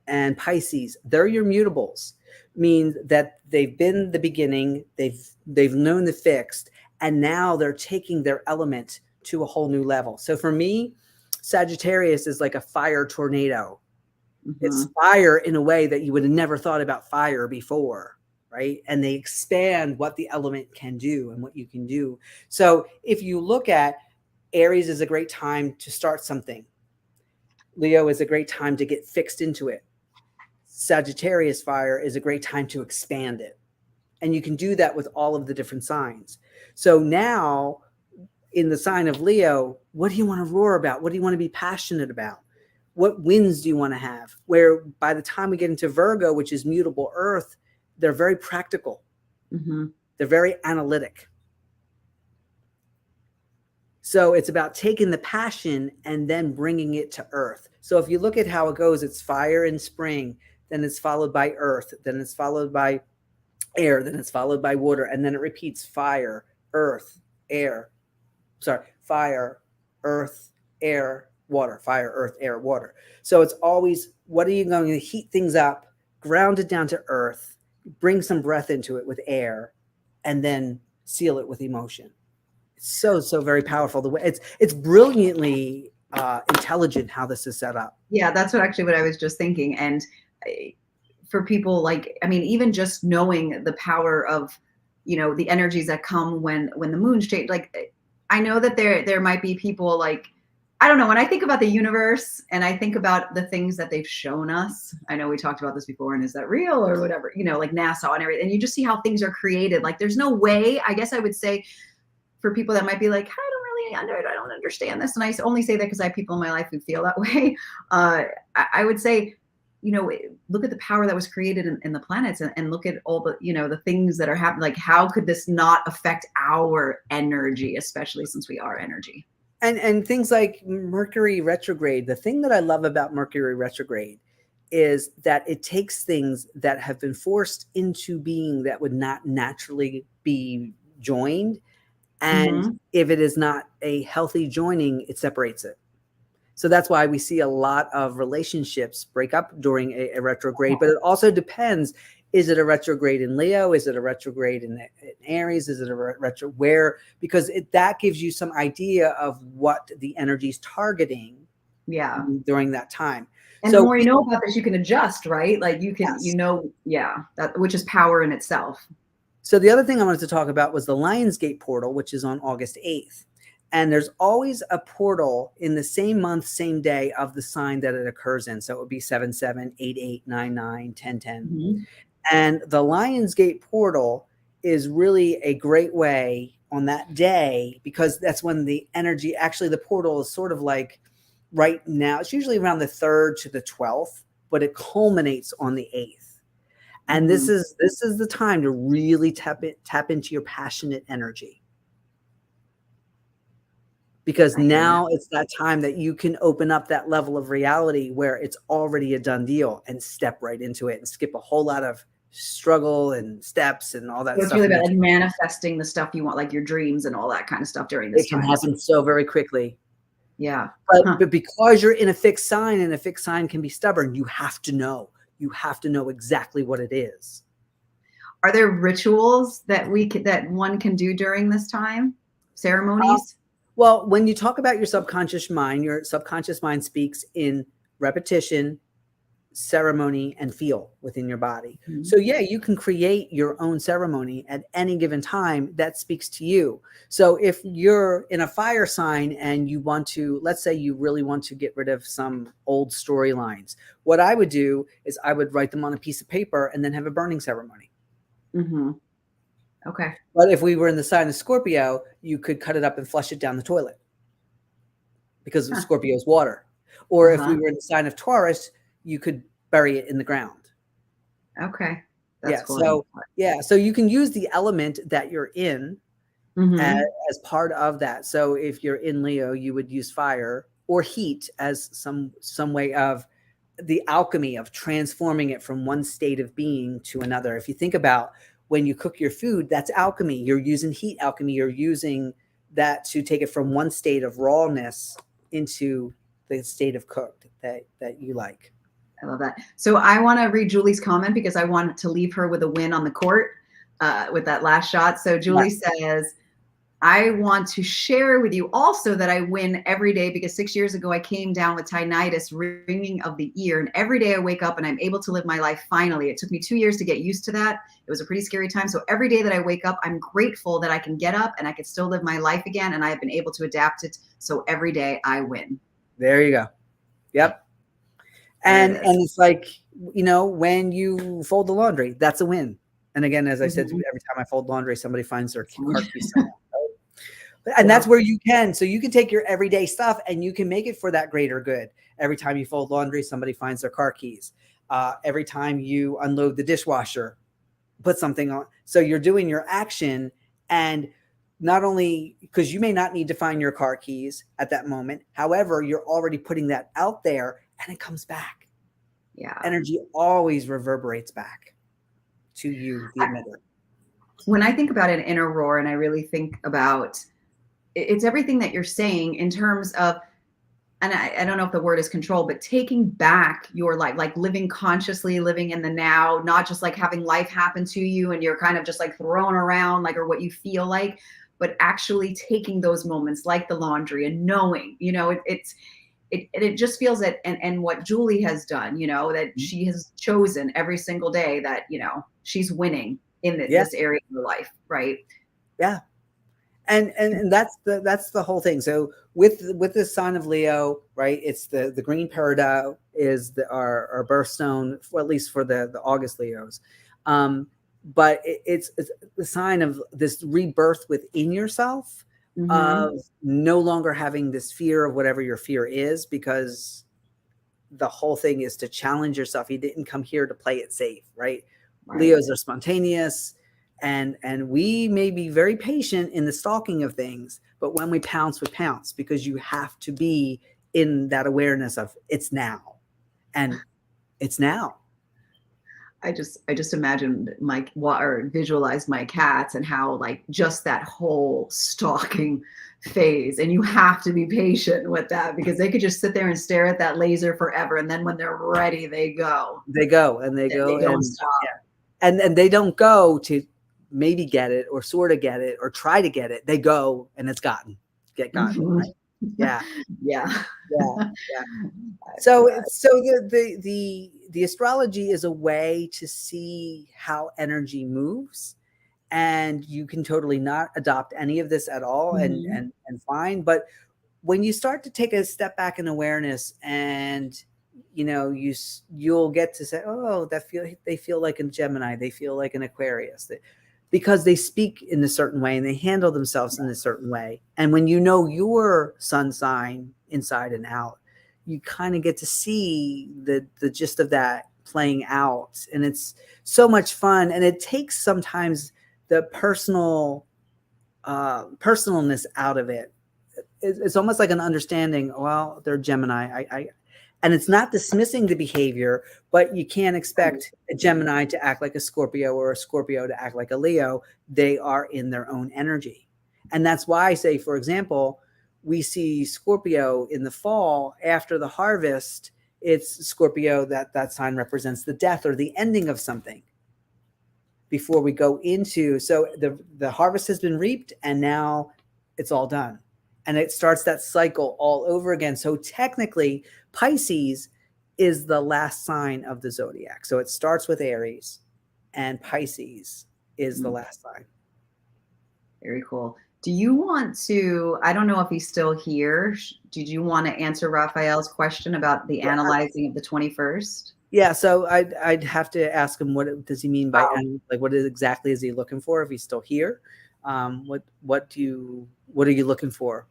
and Pisces, they're your mutables. Means that they've been the beginning, they've known the fixed, and now they're taking their element to a whole new level. So for me, Sagittarius is like a fire tornado. It's fire in a way that you would have never thought about fire before, right? And they expand what the element can do and what you can do. So if you look at Aries is a great time to start something. Leo is a great time to get fixed into it. Sagittarius fire is a great time to expand it. And you can do that with all of the different signs. So now in the sign of Leo, what do you want to roar about? What do you want to be passionate about? What wins do you want to have? Where by the time we get into Virgo, which is mutable earth, they're very practical. Mm-hmm. They're very analytic. So it's about taking the passion and then bringing it to earth. So if you look at how it goes, it's fire in spring, then it's followed by earth, then it's followed by air, then it's followed by water, and then it repeats fire, earth, air. Sorry, fire, earth, air, water, fire, earth, air, water. So it's always, what are you going to heat things up, ground it down to earth, bring some breath into it with air, and then seal it with emotion. It's so very powerful. The way it's brilliantly intelligent how this is set up. Yeah, that's what I was just thinking. And for people, like, I mean, even just knowing the power of, you know, the energies that come when the moon's change. Like, I know that there might be people, like, I don't know, when I think about the universe and I think about the things that they've shown us, I know we talked about this before, and is that real or whatever, you know, like NASA and everything, and you just see how things are created. Like, there's no way, I guess I would say, for people that might be like, I don't understand this. And I only say that because I have people in my life who feel that way. I would say, you know, look at the power that was created in the planets, and look at all the, you know, the things that are happening. Like, how could this not affect our energy, especially since we are energy? And things like Mercury retrograde. The thing that I love about Mercury retrograde is that it takes things that have been forced into being that would not naturally be joined. And if it is not a healthy joining, it separates it. So that's why we see a lot of relationships break up during a retrograde. But it also depends. Is it a retrograde in Leo? Is it a retrograde in Aries? Is it a retro where? Because that gives you some idea of what the energy is targeting. Yeah. During that time. And so the more you know about this, you can adjust, right? Like, you can, yes. you know, yeah, that, which is power in itself. So the other thing I wanted to talk about was the Lionsgate portal, which is on August 8th. And there's always a portal in the same month, same day of the sign that it occurs in. So it would be 7/7, 8/8, 9/9, 10/10. And the Lionsgate portal is really a great way on that day, because that's when the energy, actually the portal is sort of like right now, it's usually around the 3rd to the 12th, but it culminates on the 8th. And this is the time to really tap into your passionate energy. Because now it's that time that you can open up that level of reality where it's already a done deal and step right into it and skip a whole lot of struggle and steps and all that So stuff. it's really about, like, manifesting the stuff you want, like your dreams and all that kind of stuff during this time. It can happen so very quickly. Yeah. But because you're in a fixed sign, and a fixed sign can be stubborn, you have to know. You have to know exactly what it is. Are there rituals that one can do during this time? Ceremonies? Well, when you talk about your subconscious mind speaks in repetition, ceremony, and feel within your body. So yeah, you can create your own ceremony at any given time that speaks to you. So if you're in a fire sign and you want to, let's say you really want to get rid of some old storylines, what I would do is I would write them on a piece of paper and then have a burning ceremony. Okay. But if we were in the sign of Scorpio, you could cut it up and flush it down the toilet, because Scorpio is water. Or if we were in the sign of Taurus, you could bury it in the ground. Okay. That's cool. So you can use the element that you're in as part of that. So if you're in Leo, you would use fire or heat as some way of the alchemy of transforming it from one state of being to another. If you think about when you cook your food, that's alchemy. You're using heat alchemy. You're using that to take it from one state of rawness into the state of cooked that you like. I love that. So I want to read Julie's comment because I want to leave her with a win on the court with that last shot. So Julie says, I want to share with you also that I win every day, because 6 years ago I came down with tinnitus, ringing of the ear, and every day I wake up and I'm able to live my life finally. It took me 2 years to get used to that. It was a pretty scary time. So every day that I wake up, I'm grateful that I can get up and I can still live my life again, and I've been able to adapt it. So every day I win. There you go. Yep. And it's like, you know, when you fold the laundry, that's a win. And again, as I said, every time I fold laundry, somebody finds their car keys somewhere. And that's where you can. So you can take your everyday stuff and you can make it for that greater good. Every time you fold laundry, somebody finds their car keys. Every time you unload the dishwasher, put something on. So you're doing your action, and not only because you may not need to find your car keys at that moment. However, you're already putting that out there and it comes back. Yeah. Energy always reverberates back to you, the emitter. When I think about an inner roar, and I really think about, it's everything that you're saying in terms of, and I don't know if the word is control, but taking back your life, like living consciously, living in the now, not just like having life happen to you and you're kind of just like thrown around, like, or what you feel like, but actually taking those moments like the laundry and knowing, you know, it just feels that, and what Julie has done, you know, that she has chosen every single day that, you know, she's winning in this area of her life. Right. Yeah. And that's the whole thing. So with the sign of Leo, right? It's the green peridot is our birthstone, for at least for the August Leos. But it's the sign of this rebirth within yourself, of no longer having this fear of whatever your fear is, because the whole thing is to challenge yourself. You didn't come here to play it safe, right? Leos are spontaneous, and we may be very patient in the stalking of things, but when we pounce, because you have to be in that awareness of it's now, and it's now. I just imagined or visualized my cats and how, like, just that whole stalking phase, and you have to be patient with that, because they could just sit there and stare at that laser forever, and then when they're ready, they go and they don't stop. And they don't go to maybe get it or sort of get it or try to get it. They go and it's gotten. Right? Yeah. Yeah. So the astrology is a way to see how energy moves, and you can totally not adopt any of this at all, and fine. But when you start to take a step back in awareness, and you know, you'll get to say, oh, they feel like a Gemini, they feel like an Aquarius, because they speak in a certain way and they handle themselves in a certain way. And when you know your sun sign inside and out, you kind of get to see the gist of that playing out. And it's so much fun. And it takes sometimes the personalness out of it. It's almost like an understanding, well, they're Gemini. And it's not dismissing the behavior, but you can't expect a Gemini to act like a Scorpio or a Scorpio to act like a Leo. They are in their own energy. And that's why I say, for example, we see Scorpio in the fall after the harvest. It's Scorpio, that sign represents the death or the ending of something before we go into. So the harvest has been reaped and now it's all done. And it starts that cycle all over again. So technically, Pisces is the last sign of the zodiac. So it starts with Aries, and Pisces is the last sign. Very cool. Do you want to, I don't know if he's still here. Did you want to answer Raphael's question about the analyzing of the 21st? Yeah, so I'd have to ask him, what does he mean by, like, what exactly is he looking for if he's still here? What are you looking for?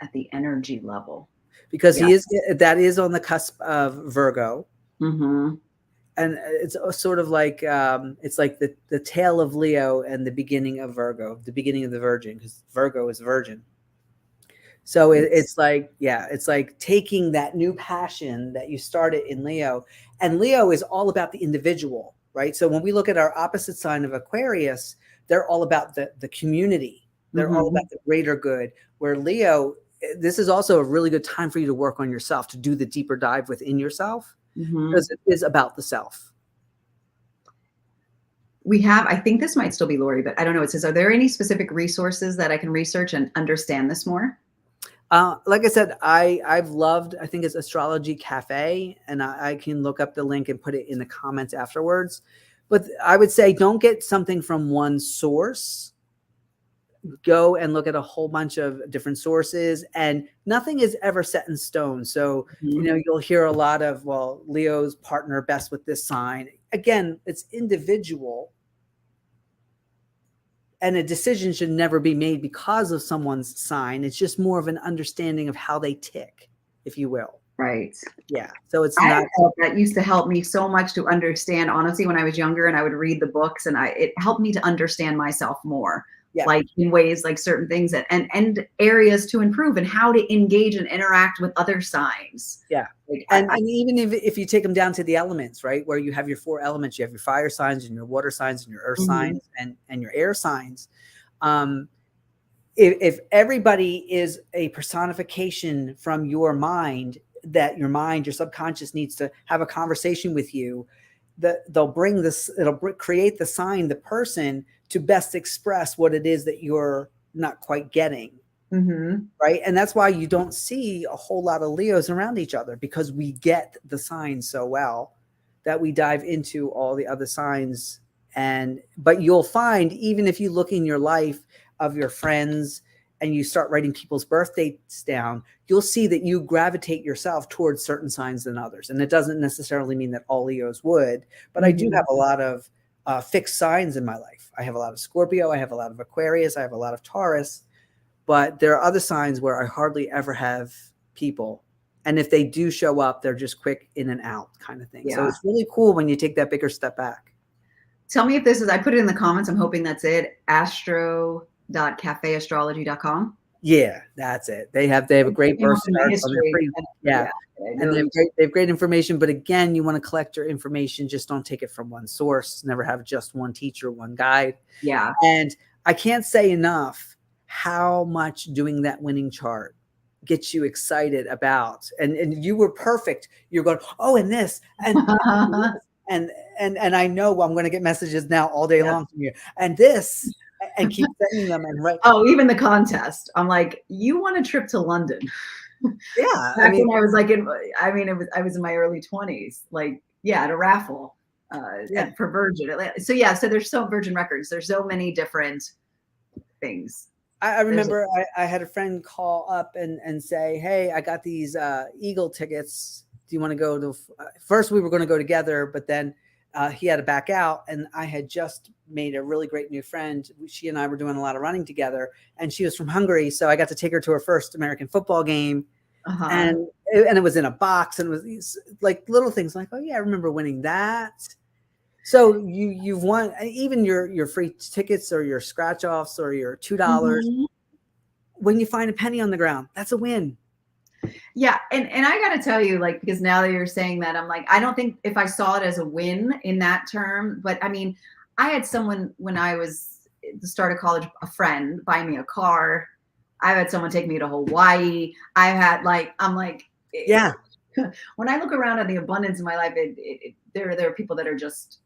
At the energy level. Because that is on the cusp of Virgo. And it's sort of like, it's like the tail of Leo and the beginning of Virgo, the beginning of the Virgin, because Virgo is virgin. So it's like taking that new passion that you started in Leo, and Leo is all about the individual, right? So when we look at our opposite sign of Aquarius, they're all about the community. They're all about the greater good, where Leo, this is also a really good time for you to work on yourself, to do the deeper dive within yourself, because it is about the self. we have, I think this might still be Lori, but I don't know. It says, are there any specific resources that I can research and understand this more? Like I said, I've loved, I think it's Astrology Cafe, and I can look up the link and put it in the comments afterwards. But I would say don't get something from one source. Go and look at a whole bunch of different sources, and nothing is ever set in stone. So, you'll hear a lot of, well, Leo's partner best with this sign. Again, it's individual. And a decision should never be made because of someone's sign. It's just more of an understanding of how they tick, if you will. Right. Yeah. So it's not. That used to help me so much to understand, honestly, when I was younger and I would read the books, and it helped me to understand myself more. Yeah. Like in ways, like certain things and areas to improve, and how to engage and interact with other signs. Yeah. Like, and even if you take them down to the elements, right, where you have your 4 elements, you have your fire signs and your water signs and your earth signs and your air signs. If everybody is a personification from your mind, that your subconscious needs to have a conversation with you, they'll bring this, it'll create the sign, the person, to best express what it is that you're not quite getting. Right. And that's why you don't see a whole lot of Leos around each other, because we get the signs so well that we dive into all the other signs. But you'll find, even if you look in your life of your friends and you start writing people's birth dates down, you'll see that you gravitate yourself towards certain signs than others. And it doesn't necessarily mean that all Leos would, but I do have a lot of fixed signs in my life. I have a lot of Scorpio. I have a lot of Aquarius. I have a lot of Taurus. But there are other signs where I hardly ever have people. And if they do show up, they're just quick in and out kind of thing. Yeah. So it's really cool when you take that bigger step back. Tell me if this is, I put it in the comments. I'm hoping that's it. astro.cafeastrology.com. Yeah, that's it. They have a great person. Yeah. And they have great information. But again, you want to collect your information. Just don't take it from one source. Never have just one teacher, one guide. Yeah. And I can't say enough how much doing that winning chart gets you excited about. And you were perfect. You're going, oh, and this. And I know I'm going to get messages now all day long from you. And this. And keep sending them. And oh, even the contest. I'm like, you want a trip to London? Yeah. Back when I was like I was in my early 20s, like, yeah, at a raffle for Virgin. So yeah, so there's Virgin Records. There's so many different things. I remember I had a friend call up and say, hey, I got these Eagle tickets. Do you want to go to, first we were going to go together, but then he had to back out, and I had just made a really great new friend. She and I were doing a lot of running together, and she was from Hungary. So I got to take her to her first American football game. And it was in a box, and it was these like little things like, oh yeah, I remember winning that. So you've won even your free tickets or your scratch offs or your $2. When you find a penny on the ground, that's a win. Yeah. And I got to tell you, like, because now that you're saying that, I'm like, I don't think if I saw it as a win in that term, but I mean, I had someone when I was at the start of college, a friend buy me a car. I've had someone take me to Hawaii. I've had I'm like, yeah. When I look around at the abundance in my life, there are people that are just,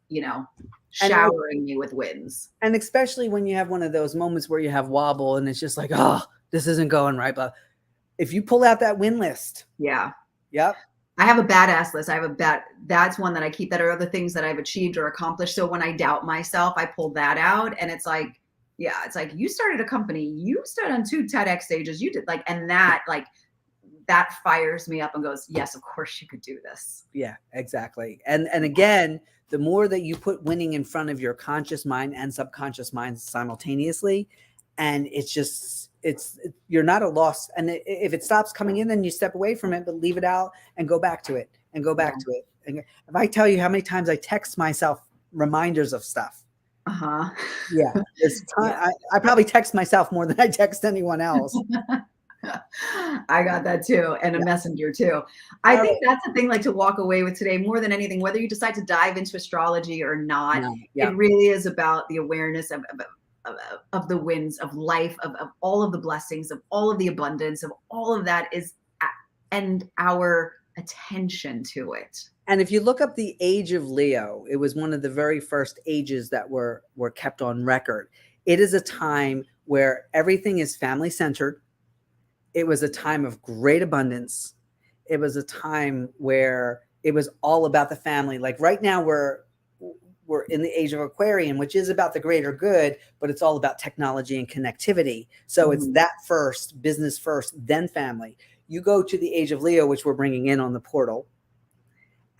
showering me with wins. And especially when you have one of those moments where you have wobble and it's just like, oh, this isn't going right. But if you pull out that win list. Yeah. Yep. I have a badass list. That's one that I keep, that are other things that I've achieved or accomplished. So when I doubt myself, I pull that out, and it's like, yeah, it's like, you started a company, you stood on 2 TEDx stages, you did and that fires me up and goes, yes, of course you could do this. Yeah, exactly. And again, the more that you put winning in front of your conscious mind and subconscious mind simultaneously, and you're not a loss. And if it stops coming in, then you step away from it, but leave it out and go back to it and go back to it. And if I tell you how many times I text myself reminders of stuff. Yeah. I probably text myself more than I text anyone else. I got that too. And a messenger too. I think that's the thing, to walk away with today more than anything, whether you decide to dive into astrology or not, it really is about the awareness of the wins of life, of all of the blessings, of all of the abundance, of all of that and our attention to it. And if you look up the age of Leo, it was one of the very first ages that were kept on record. It is a time where everything is family centered. It was a time of great abundance. It was a time where it was all about the family. Like right now we're in the age of Aquarium, which is about the greater good, but it's all about technology and connectivity. So it's that first, business first, then family. You go to the age of Leo, which we're bringing in on the portal,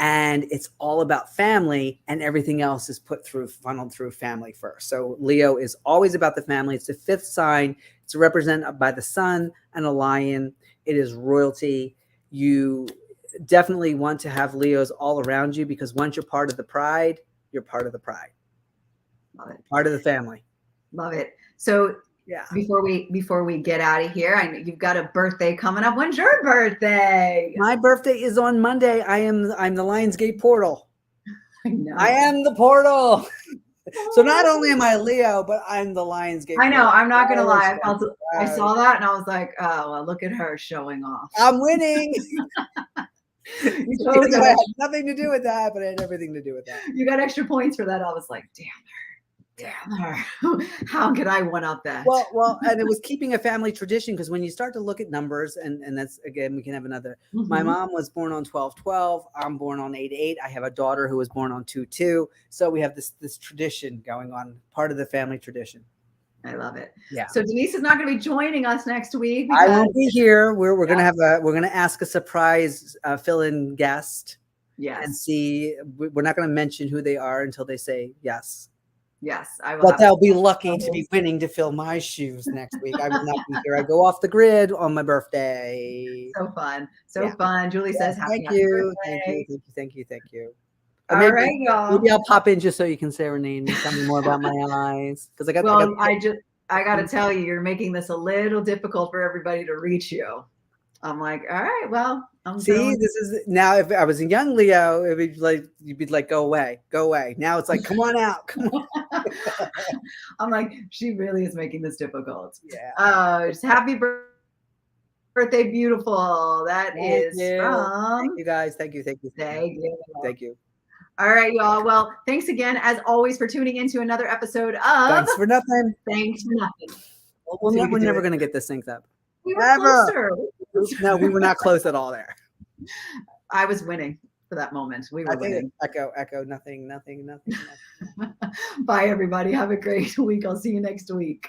and it's all about family, and everything else is funneled through family first. So Leo is always about the family. It's the fifth sign. It's represented by the sun and a lion. It is royalty. You definitely want to have Leos all around you, because once you're part of the pride, you're part of the pride. Love it. Part of the family. Love it. So yeah, before we get out of here, I know you've got a birthday coming up. When's your birthday? My birthday is on Monday. I'm the Lionsgate portal. I know. I am the portal. So not only am I Leo, but I'm the Lionsgate. I know. Portal. I'm not gonna lie. I saw that and I was like, oh well, look at her showing off. I'm winning. You totally I had nothing to do with that, but I had everything to do with that. You got extra points for that. I was like, damn her. How could I one up that? Well, and it was keeping a family tradition, because when you start to look at numbers, and that's, again, we can have another. My mom was born on 12/12. I'm born on 8/8. I have a daughter who was born on 2/2. So we have this tradition going on, part of the family tradition. I love it. Yeah. So Denise is not going to be joining us next week. I won't be here. We're gonna ask a surprise fill-in guest. Yes. And see. We're not gonna mention who they are until they say yes. Yes, I will. But they'll be lucky to be winning to fill my shoes next week. I will not be here. I go off the grid on my birthday. So fun. So fun. Julie says, thank you. Thank you. All right, y'all. Maybe I'll pop in just so you can serenade me. Tell me more about my eyes. Because I got to tell you, you're making this a little difficult for everybody to reach you. I'm like, all right, well, this is now. If I was a young Leo, you'd be like, go away. Now it's like, come on out. Come on. I'm like, she really is making this difficult. Yeah. Just happy birthday, beautiful. Thank you guys. Thank you. Thank you. All right, y'all. Well, thanks again, as always, for tuning into another episode of Thanks for Nothing. Thanks for Nothing. We're never going to get this synced up. We were closer. No, we were not close at all there. I was winning for that moment. We were winning. Echo, nothing. Bye, everybody. Have a great week. I'll see you next week.